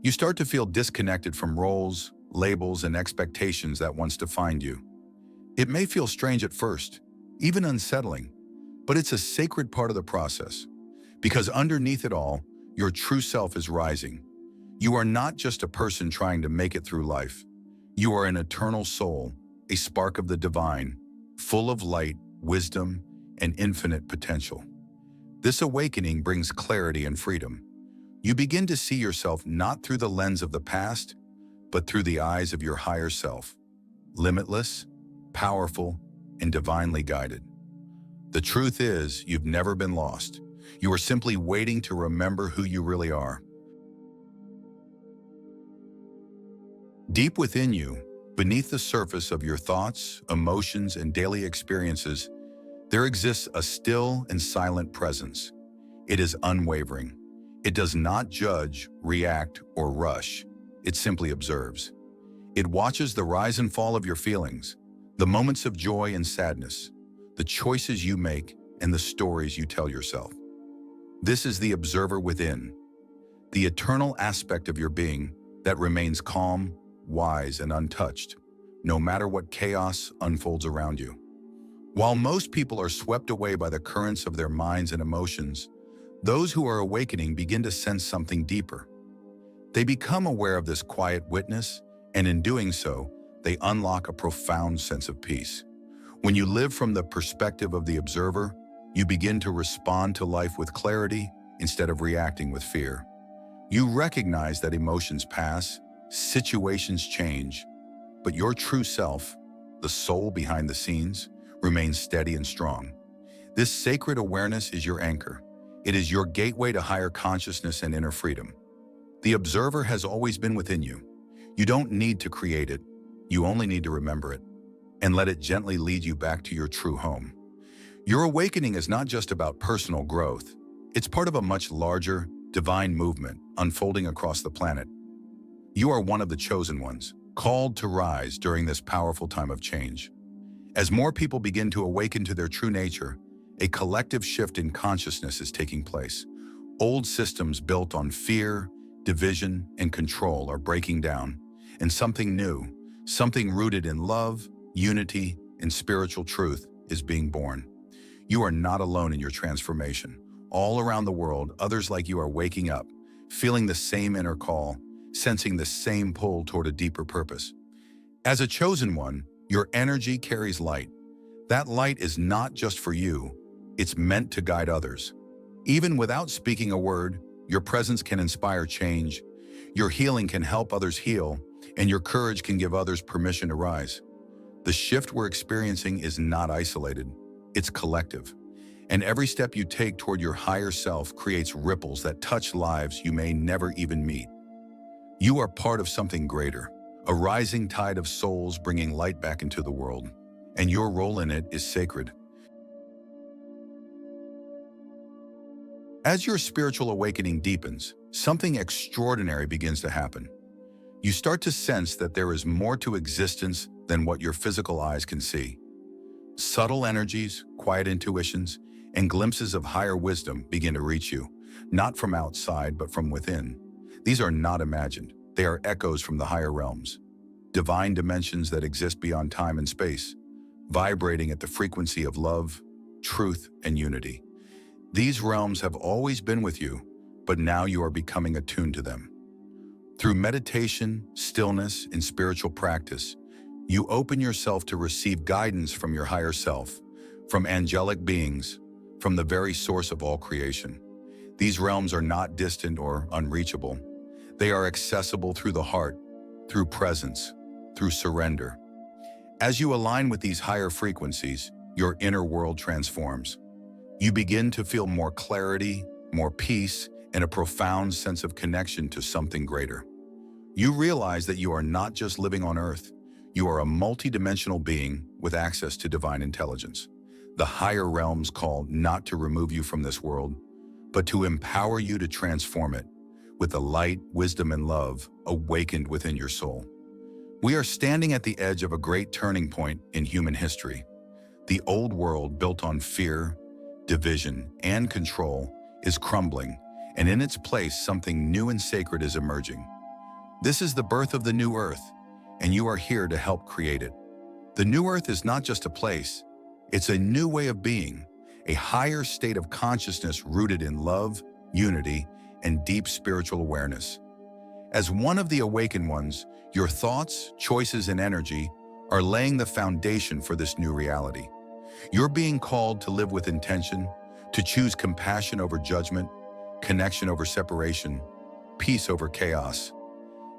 You start to feel disconnected from roles, labels, and expectations that once defined you. It may feel strange at first, even unsettling, but it's a sacred part of the process. Because underneath it all, your true self is rising. You are not just a person trying to make it through life. You are an eternal soul, a spark of the divine, full of light, wisdom, and infinite potential. This awakening brings clarity and freedom. You begin to see yourself not through the lens of the past, but through the eyes of your higher self, limitless, powerful, and divinely guided. The truth is, you've never been lost. You are simply waiting to remember who you really are. Deep within you, beneath the surface of your thoughts, emotions, and daily experiences, there exists a still and silent presence. It is unwavering. It does not judge, react, or rush. It simply observes. It watches the rise and fall of your feelings, the moments of joy and sadness, the choices you make, and the stories you tell yourself. This is the observer within, the eternal aspect of your being that remains calm, wise, and untouched, no matter what chaos unfolds around you. While most people are swept away by the currents of their minds and emotions, those who are awakening begin to sense something deeper. They become aware of this quiet witness, and in doing so, they unlock a profound sense of peace. When you live from the perspective of the observer, you begin to respond to life with clarity instead of reacting with fear. You recognize that emotions pass, situations change, but your true self, the soul behind the scenes, remains steady and strong. This sacred awareness is your anchor. It is your gateway to higher consciousness and inner freedom. The observer has always been within you. You don't need to create it. You only need to remember it and let it gently lead you back to your true home. Your awakening is not just about personal growth. It's part of a much larger, divine movement unfolding across the planet. You are one of the chosen ones, called to rise during this powerful time of change. As more people begin to awaken to their true nature, a collective shift in consciousness is taking place. Old systems built on fear, division, and control are breaking down, and something new, something rooted in love, unity, and spiritual truth is being born. You are not alone in your transformation. All around the world, others like you are waking up, feeling the same inner call, sensing the same pull toward a deeper purpose. As a chosen one, your energy carries light. That light is not just for you, it's meant to guide others. Even without speaking a word, your presence can inspire change, your healing can help others heal, and your courage can give others permission to rise. The shift we're experiencing is not isolated, it's collective. And every step you take toward your higher self creates ripples that touch lives you may never even meet. You are part of something greater, a rising tide of souls bringing light back into the world, and your role in it is sacred. As your spiritual awakening deepens, something extraordinary begins to happen. You start to sense that there is more to existence than what your physical eyes can see. Subtle energies, quiet intuitions, and glimpses of higher wisdom begin to reach you, not from outside, but from within. These are not imagined. They are echoes from the higher realms, divine dimensions that exist beyond time and space, vibrating at the frequency of love, truth, and unity. These realms have always been with you, but now you are becoming attuned to them. Through meditation, stillness, and spiritual practice, you open yourself to receive guidance from your higher self, from angelic beings, from the very source of all creation. These realms are not distant or unreachable. They are accessible through the heart, through presence, through surrender. As you align with these higher frequencies, your inner world transforms. You begin to feel more clarity, more peace, and a profound sense of connection to something greater. You realize that you are not just living on Earth. You are a multidimensional being with access to divine intelligence. The higher realms call not to remove you from this world, but to empower you to transform it with the light, wisdom, and love awakened within your soul. We are standing at the edge of a great turning point in human history. The old world, built on fear, division, and control, is crumbling, and in its place, something new and sacred is emerging. This is the birth of the new Earth, and you are here to help create it. The new Earth is not just a place, it's a new way of being, a higher state of consciousness rooted in love, unity, and deep spiritual awareness. As one of the awakened ones, your thoughts, choices, and energy are laying the foundation for this new reality. You're being called to live with intention, to choose compassion over judgment, connection over separation, peace over chaos.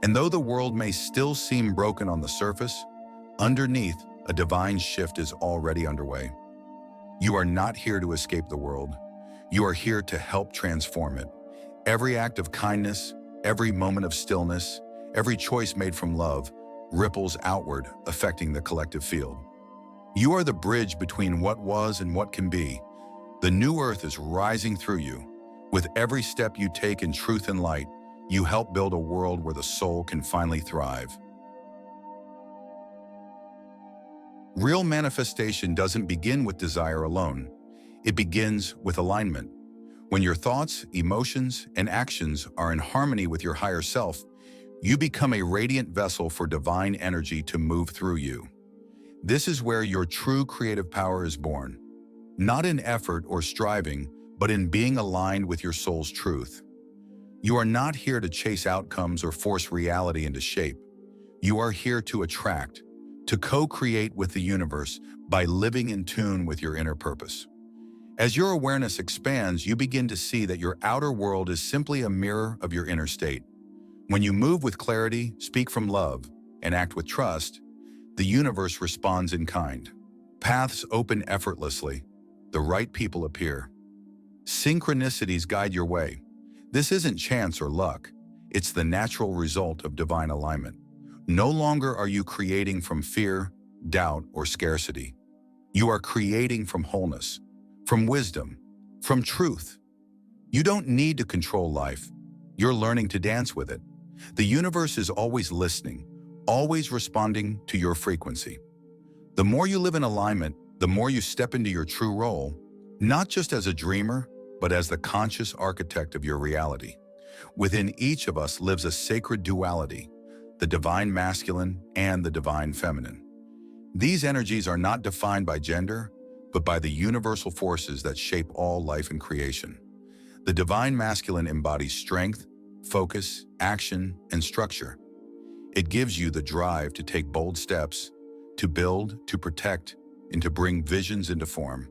And though the world may still seem broken on the surface, underneath, a divine shift is already underway. You are not here to escape the world. You are here to help transform it. Every act of kindness, every moment of stillness, every choice made from love ripples outward, affecting the collective field. You are the bridge between what was and what can be. The new Earth is rising through you. With every step you take in truth and light, you help build a world where the soul can finally thrive. Real manifestation doesn't begin with desire alone. It begins with alignment. When your thoughts, emotions, and actions are in harmony with your higher self, you become a radiant vessel for divine energy to move through you. This is where your true creative power is born. Not in effort or striving, but in being aligned with your soul's truth. You are not here to chase outcomes or force reality into shape. You are here to attract, to co-create with the universe by living in tune with your inner purpose. As your awareness expands, you begin to see that your outer world is simply a mirror of your inner state. When you move with clarity, speak from love, and act with trust, the universe responds in kind. Paths open effortlessly. The right people appear. Synchronicities guide your way. This isn't chance or luck. It's the natural result of divine alignment. No longer are you creating from fear, doubt, or scarcity. You are creating from wholeness, from wisdom, from truth. You don't need to control life. You're learning to dance with it. The universe is always listening, always responding to your frequency. The more you live in alignment, the more you step into your true role, not just as a dreamer, but as the conscious architect of your reality. Within each of us lives a sacred duality, the divine masculine and the divine feminine. These energies are not defined by gender, but by the universal forces that shape all life and creation. The divine masculine embodies strength, focus, action, and structure. It gives you the drive to take bold steps, to build, to protect, and to bring visions into form.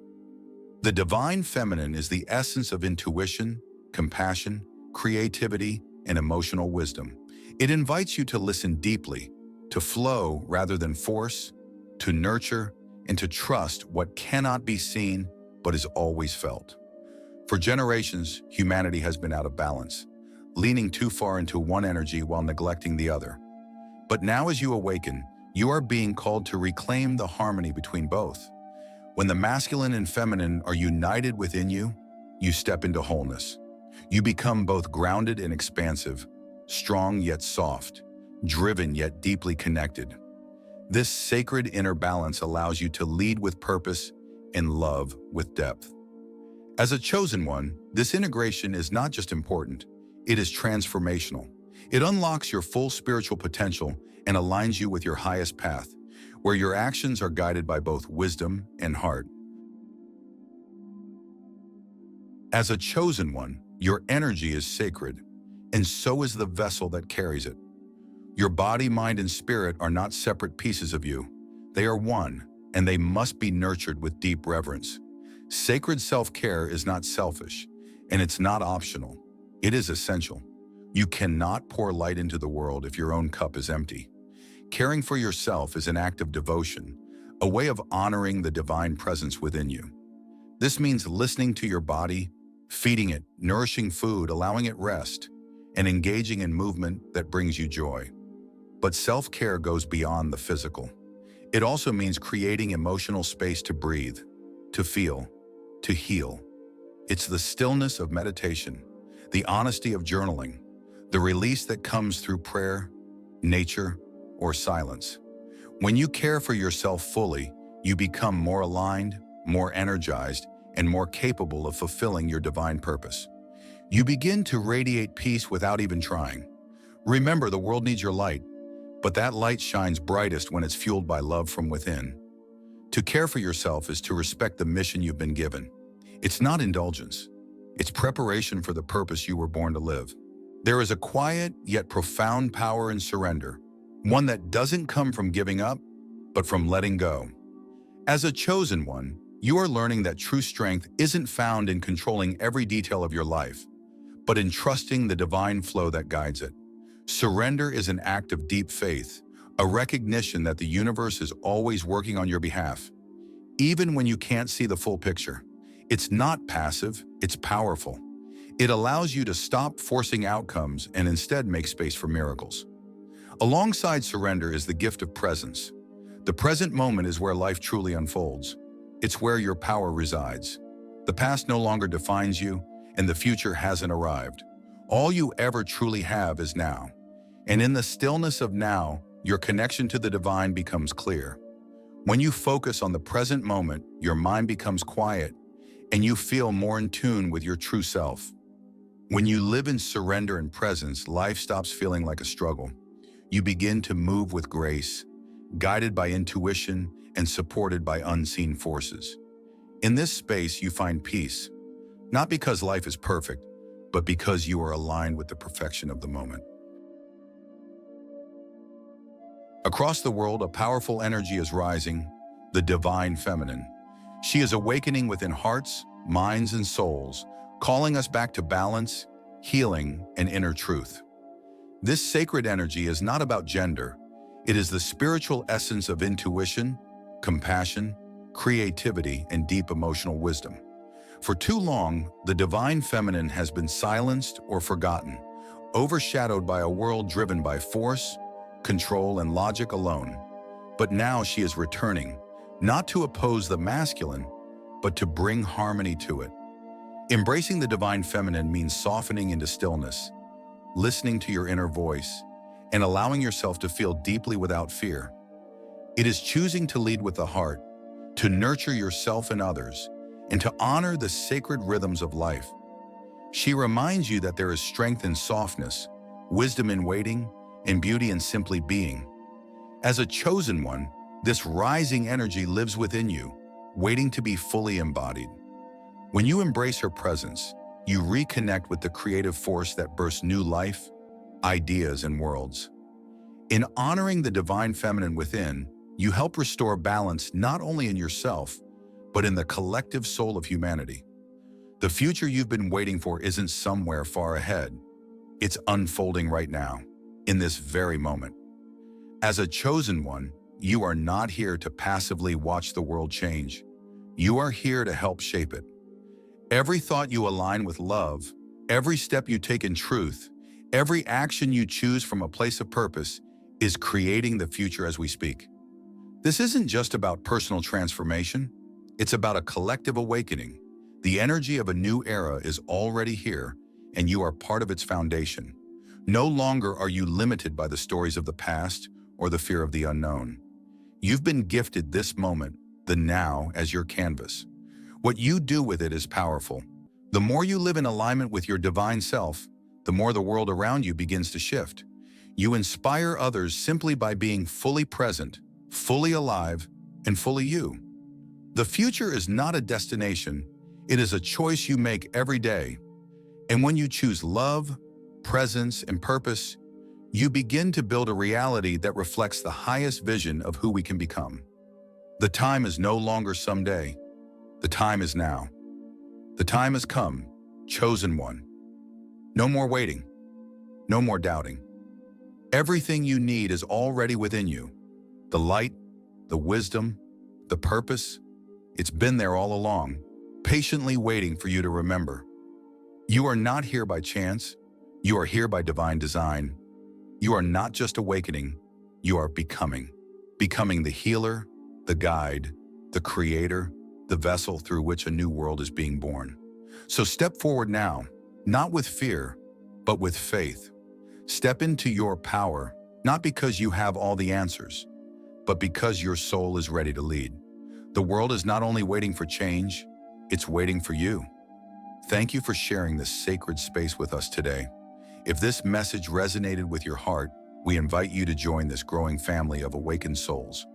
The divine feminine is the essence of intuition, compassion, creativity, and emotional wisdom. It invites you to listen deeply, to flow rather than force, to nurture, and to trust what cannot be seen but is always felt. For generations, humanity has been out of balance, leaning too far into one energy while neglecting the other. But now as you awaken, you are being called to reclaim the harmony between both. When the masculine and feminine are united within you, you step into wholeness. You become both grounded and expansive, strong yet soft, driven yet deeply connected. This sacred inner balance allows you to lead with purpose and love with depth. As a chosen one, this integration is not just important, it is transformational. It unlocks your full spiritual potential and aligns you with your highest path, where your actions are guided by both wisdom and heart. As a chosen one, your energy is sacred, and so is the vessel that carries it. Your body, mind, and spirit are not separate pieces of you. They are one, and they must be nurtured with deep reverence. Sacred self-care is not selfish, and it's not optional. It is essential. You cannot pour light into the world if your own cup is empty. Caring for yourself is an act of devotion, a way of honoring the divine presence within you. This means listening to your body, feeding it, nourishing food, allowing it rest, and engaging in movement that brings you joy. But self-care goes beyond the physical. It also means creating emotional space to breathe, to feel, to heal. It's the stillness of meditation, the honesty of journaling, the release that comes through prayer, nature, or silence. When you care for yourself fully, you become more aligned, more energized, and more capable of fulfilling your divine purpose. You begin to radiate peace without even trying. Remember, the world needs your light, but that light shines brightest when it's fueled by love from within. To care for yourself is to respect the mission you've been given. It's not indulgence. It's preparation for the purpose you were born to live. There is a quiet yet profound power in surrender, one that doesn't come from giving up, but from letting go. As a chosen one, you are learning that true strength isn't found in controlling every detail of your life, but in trusting the divine flow that guides it. Surrender is an act of deep faith, a recognition that the universe is always working on your behalf, even when you can't see the full picture. It's not passive, it's powerful. It allows you to stop forcing outcomes and instead make space for miracles. Alongside surrender is the gift of presence. The present moment is where life truly unfolds. It's where your power resides. The past no longer defines you, and the future hasn't arrived. All you ever truly have is now. And in the stillness of now, your connection to the divine becomes clear. When you focus on the present moment, your mind becomes quiet, and you feel more in tune with your true self. When you live in surrender and presence, life stops feeling like a struggle. You begin to move with grace, guided by intuition and supported by unseen forces. In this space, you find peace, not because life is perfect, but because you are aligned with the perfection of the moment. Across the world, a powerful energy is rising, the divine feminine. She is awakening within hearts, minds, and souls, calling us back to balance, healing, and inner truth. This sacred energy is not about gender. It is the spiritual essence of intuition, compassion, creativity, and deep emotional wisdom. For too long, the divine feminine has been silenced or forgotten, overshadowed by a world driven by force, control, and logic alone. But now she is returning, not to oppose the masculine, but to bring harmony to it. Embracing the divine feminine means softening into stillness, listening to your inner voice, and allowing yourself to feel deeply without fear. It is choosing to lead with the heart, to nurture yourself and others, and to honor the sacred rhythms of life. She reminds you that there is strength in softness, wisdom in waiting, and beauty in simply being. As a chosen one, this rising energy lives within you, waiting to be fully embodied. When you embrace her presence, you reconnect with the creative force that bursts new life, ideas, and worlds. In honoring the divine feminine within, you help restore balance not only in yourself, but in the collective soul of humanity. The future you've been waiting for isn't somewhere far ahead. It's unfolding right now, in this very moment. As a chosen one, you are not here to passively watch the world change. You are here to help shape it. Every thought you align with love, every step you take in truth, every action you choose from a place of purpose is creating the future as we speak. This isn't just about personal transformation. It's about a collective awakening. The energy of a new era is already here, and you are part of its foundation. No longer are you limited by the stories of the past or the fear of the unknown. You've been gifted this moment, the now, as your canvas. What you do with it is powerful. The more you live in alignment with your divine self, the more the world around you begins to shift. You inspire others simply by being fully present, fully alive, and fully you. The future is not a destination, it is a choice you make every day. And when you choose love, presence, and purpose, you begin to build a reality that reflects the highest vision of who we can become. The time is no longer someday. The time is now. The time has come, chosen one. No more waiting. No more doubting. Everything you need is already within you. The light, the wisdom, the purpose, it's been there all along, patiently waiting for you to remember. You are not here by chance. You are here by divine design. You are not just awakening, you are becoming. Becoming the healer, the guide, the creator, the vessel through which a new world is being born. So step forward now, not with fear, but with faith. Step into your power, not because you have all the answers, but because your soul is ready to lead. The world is not only waiting for change, it's waiting for you. Thank you for sharing this sacred space with us today. If this message resonated with your heart, we invite you to join this growing family of awakened souls.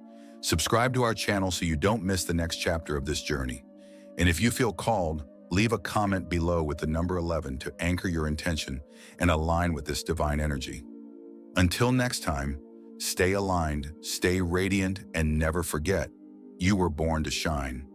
Subscribe to our channel so you don't miss the next chapter of this journey. And if you feel called, leave a comment below with the number 11 to anchor your intention and align with this divine energy. Until next time, stay aligned, stay radiant, and never forget, you were born to shine.